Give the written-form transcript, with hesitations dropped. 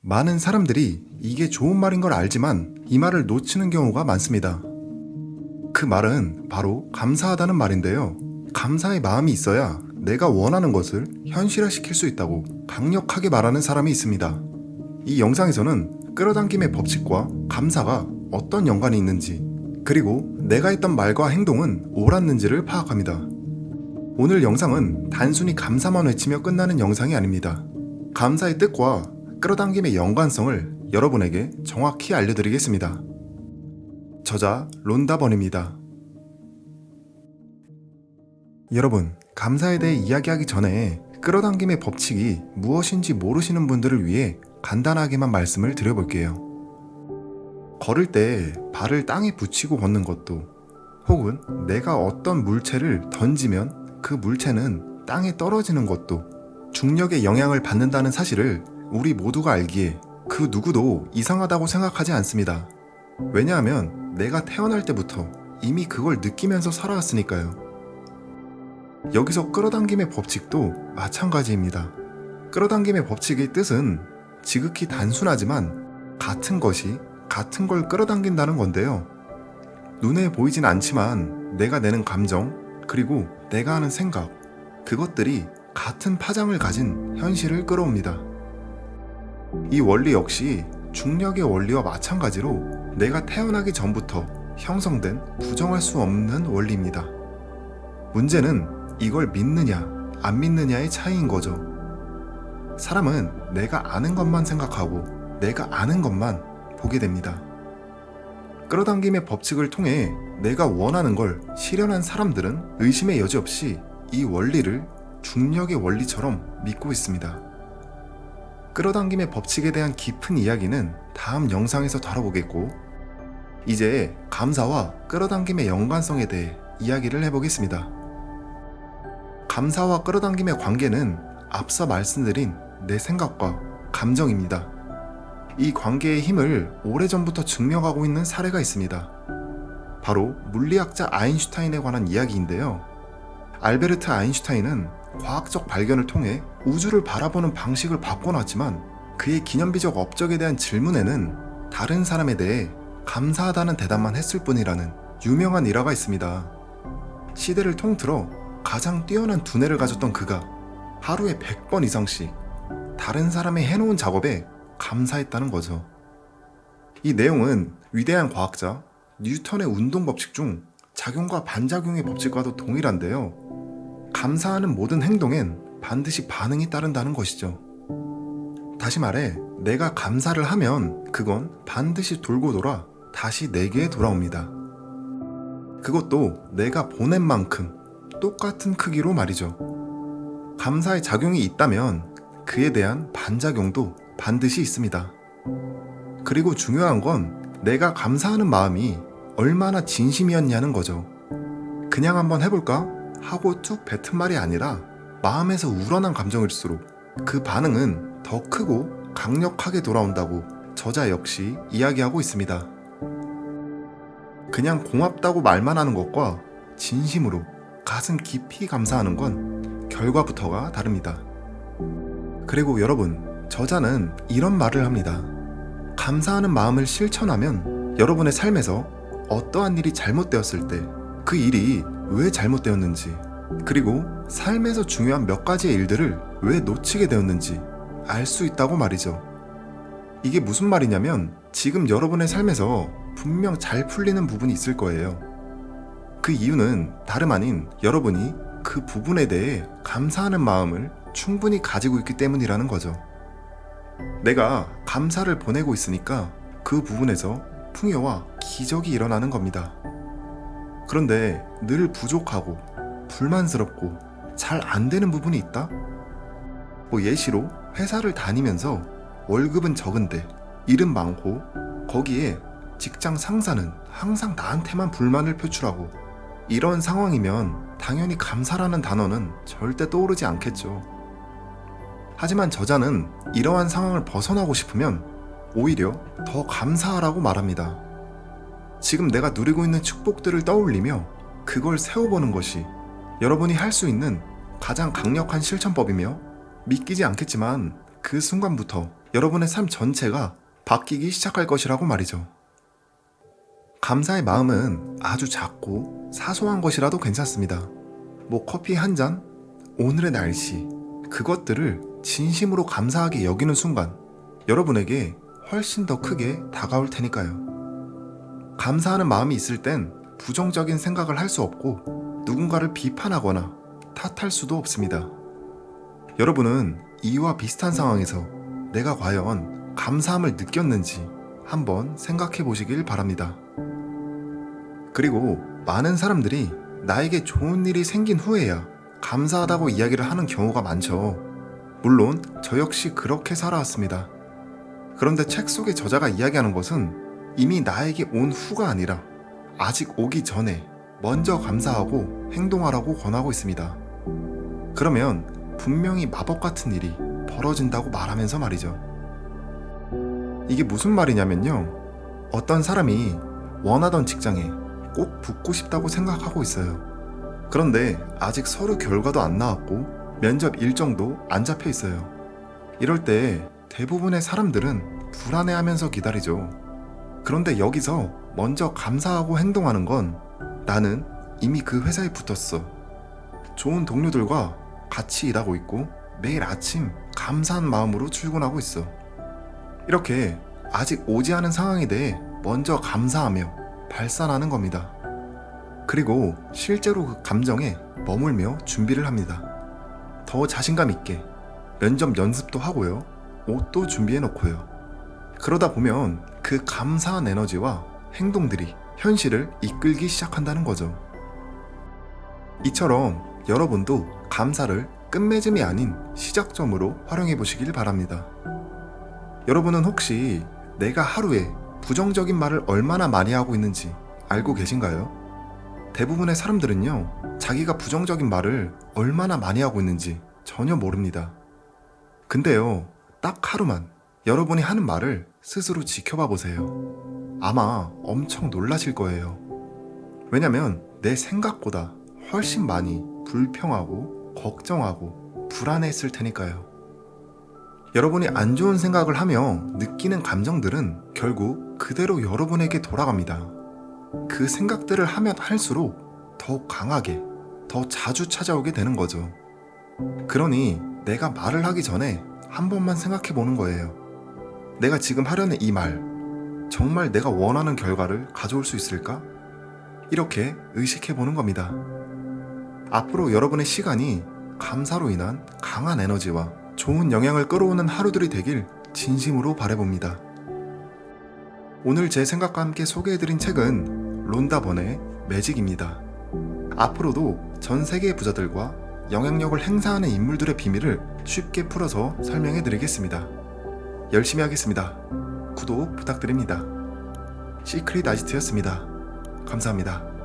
많은 사람들이 이게 좋은 말인 걸 알지만 이 말을 놓치는 경우가 많습니다. 그 말은 바로 감사하다는 말인데요. 감사의 마음이 있어야 내가 원하는 것을 현실화시킬 수 있다고 강력하게 말하는 사람이 있습니다. 이 영상에서는 끌어당김의 법칙과 감사가 어떤 연관이 있는지, 그리고 내가 했던 말과 행동은 옳았는지를 파악합니다. 오늘 영상은 단순히 감사만 외치며 끝나는 영상이 아닙니다. 감사의 뜻과 끌어당김의 연관성을 여러분에게 정확히 알려드리겠습니다. 저자 론다 번입니다. 여러분, 감사에 대해 이야기하기 전에 끌어당김의 법칙이 무엇인지 모르시는 분들을 위해 간단하게만 말씀을 드려볼게요. 걸을 때 발을 땅에 붙이고 걷는 것도, 혹은 내가 어떤 물체를 던지면 그 물체는 땅에 떨어지는 것도 중력의 영향을 받는다는 사실을 우리 모두가 알기에 그 누구도 이상하다고 생각하지 않습니다. 왜냐하면 내가 태어날 때부터 이미 그걸 느끼면서 살아왔으니까요. 여기서 끌어당김의 법칙도 마찬가지입니다. 끌어당김의 법칙의 뜻은 지극히 단순하지만 같은 것이 같은 걸 끌어당긴다는 건데요. 눈에 보이진 않지만 내가 내는 감정, 그리고 내가 하는 생각, 그것들이 같은 파장을 가진 현실을 끌어옵니다. 이 원리 역시 중력의 원리와 마찬가지로 내가 태어나기 전부터 형성된 부정할 수 없는 원리입니다. 문제는 이걸 믿느냐 안 믿느냐의 차이인 거죠. 사람은 내가 아는 것만 생각하고 내가 아는 것만 보게 됩니다. 끌어당김의 법칙을 통해 내가 원하는 걸 실현한 사람들은 의심의 여지 없이 이 원리를 중력의 원리처럼 믿고 있습니다. 끌어당김의 법칙에 대한 깊은 이야기는 다음 영상에서 다뤄보겠고, 이제 감사와 끌어당김의 연관성에 대해 이야기를 해보겠습니다. 감사와 끌어당김의 관계는 앞서 말씀드린 내 생각과 감정입니다. 이 관계의 힘을 오래전부터 증명하고 있는 사례가 있습니다. 바로 물리학자 아인슈타인에 관한 이야기인데요. 알베르트 아인슈타인은 과학적 발견을 통해 우주를 바라보는 방식을 바꿔놨지만 그의 기념비적 업적에 대한 질문에는 다른 사람에 대해 감사하다는 대답만 했을 뿐이라는 유명한 일화가 있습니다. 시대를 통틀어 가장 뛰어난 두뇌를 가졌던 그가 하루에 100번 이상씩 다른 사람이 해놓은 작업에 감사했다는 거죠. 이 내용은 위대한 과학자 뉴턴의 운동 법칙 중 작용과 반작용의 법칙과도 동일한데요. 감사하는 모든 행동엔 반드시 반응이 따른다는 것이죠. 다시 말해, 내가 감사를 하면 그건 반드시 돌고 돌아 다시 내게 돌아옵니다. 그것도 내가 보낸 만큼 똑같은 크기로 말이죠. 감사의 작용이 있다면 그에 대한 반작용도 반드시 있습니다. 그리고 중요한 건 내가 감사하는 마음이 얼마나 진심이었냐는 거죠. 그냥 한번 해볼까? 하고 툭 뱉은 말이 아니라 마음에서 우러난 감정일수록 그 반응은 더 크고 강력하게 돌아온다고 저자 역시 이야기하고 있습니다. 그냥 고맙다고 말만 하는 것과 진심으로 가슴 깊이 감사하는 건 결과부터가 다릅니다. 그리고 여러분, 저자는 이런 말을 합니다. 감사하는 마음을 실천하면 여러분의 삶에서 어떠한 일이 잘못되었을 때 그 일이 왜 잘못되었는지, 그리고 삶에서 중요한 몇 가지의 일들을 왜 놓치게 되었는지 알 수 있다고 말이죠. 이게 무슨 말이냐면 지금 여러분의 삶에서 분명 잘 풀리는 부분이 있을 거예요. 그 이유는 다름 아닌 여러분이 그 부분에 대해 감사하는 마음을 충분히 가지고 있기 때문이라는 거죠. 내가 감사를 보내고 있으니까 그 부분에서 풍요와 기적이 일어나는 겁니다. 그런데 늘 부족하고 불만스럽고 잘 안 되는 부분이 있다? 예시로 회사를 다니면서 월급은 적은데 일은 많고 거기에 직장 상사는 항상 나한테만 불만을 표출하고, 이런 상황이면 당연히 감사라는 단어는 절대 떠오르지 않겠죠. 하지만 저자는 이러한 상황을 벗어나고 싶으면 오히려 더 감사하라고 말합니다. 지금 내가 누리고 있는 축복들을 떠올리며 그걸 세워보는 것이 여러분이 할 수 있는 가장 강력한 실천법이며, 믿기지 않겠지만 그 순간부터 여러분의 삶 전체가 바뀌기 시작할 것이라고 말이죠. 감사의 마음은 아주 작고 사소한 것이라도 괜찮습니다. 뭐 커피 한 잔, 오늘의 날씨, 그것들을 진심으로 감사하게 여기는 순간 여러분에게 훨씬 더 크게 다가올 테니까요. 감사하는 마음이 있을 땐 부정적인 생각을 할 수 없고 누군가를 비판하거나 탓할 수도 없습니다. 여러분은 이와 비슷한 상황에서 내가 과연 감사함을 느꼈는지 한번 생각해 보시길 바랍니다. 그리고 많은 사람들이 나에게 좋은 일이 생긴 후에야 감사하다고 이야기를 하는 경우가 많죠. 물론 저 역시 그렇게 살아왔습니다. 그런데 책 속의 저자가 이야기하는 것은 이미 나에게 온 후가 아니라 아직 오기 전에 먼저 감사하고 행동하라고 권하고 있습니다. 그러면 분명히 마법 같은 일이 벌어진다고 말하면서 말이죠. 이게 무슨 말이냐면요. 어떤 사람이 원하던 직장에 꼭 붙고 싶다고 생각하고 있어요. 그런데 아직 서류 결과도 안 나왔고 면접 일정도 안 잡혀 있어요. 이럴 때 대부분의 사람들은 불안해하면서 기다리죠. 그런데 여기서 먼저 감사하고 행동하는 건 나는 이미 그 회사에 붙었어. 좋은 동료들과 같이 일하고 있고 매일 아침 감사한 마음으로 출근하고 있어. 이렇게 아직 오지 않은 상황에 대해 먼저 감사하며 발산하는 겁니다. 그리고 실제로 그 감정에 머물며 준비를 합니다. 더 자신감 있게 면접 연습도 하고요. 옷도 준비해 놓고요. 그러다 보면 그 감사한 에너지와 행동들이 현실을 이끌기 시작한다는 거죠. 이처럼 여러분도 감사를 끝맺음이 아닌 시작점으로 활용해 보시길 바랍니다. 여러분은 혹시 내가 하루에 부정적인 말을 얼마나 많이 하고 있는지 알고 계신가요? 대부분의 사람들은요, 자기가 부정적인 말을 얼마나 많이 하고 있는지 전혀 모릅니다. 근데요, 딱 하루만 여러분이 하는 말을 스스로 지켜봐 보세요. 아마 엄청 놀라실 거예요. 왜냐면 내 생각보다 훨씬 많이 불평하고 걱정하고 불안해했을 테니까요. 여러분이 안 좋은 생각을 하며 느끼는 감정들은 결국 그대로 여러분에게 돌아갑니다. 그 생각들을 하면 할수록 더 강하게, 더 자주 찾아오게 되는 거죠. 그러니 내가 말을 하기 전에 한 번만 생각해 보는 거예요. 내가 지금 하려는 이 말, 정말 내가 원하는 결과를 가져올 수 있을까? 이렇게 의식해 보는 겁니다. 앞으로 여러분의 시간이 감사로 인한 강한 에너지와 좋은 영향을 끌어오는 하루들이 되길 진심으로 바라봅니다. 오늘 제 생각과 함께 소개해드린 책은 론다 번의 매직입니다. 앞으로도 전 세계의 부자들과 영향력을 행사하는 인물들의 비밀을 쉽게 풀어서 설명해드리겠습니다. 열심히 하겠습니다. 구독 부탁드립니다. 시크릿 아지트였습니다. 감사합니다.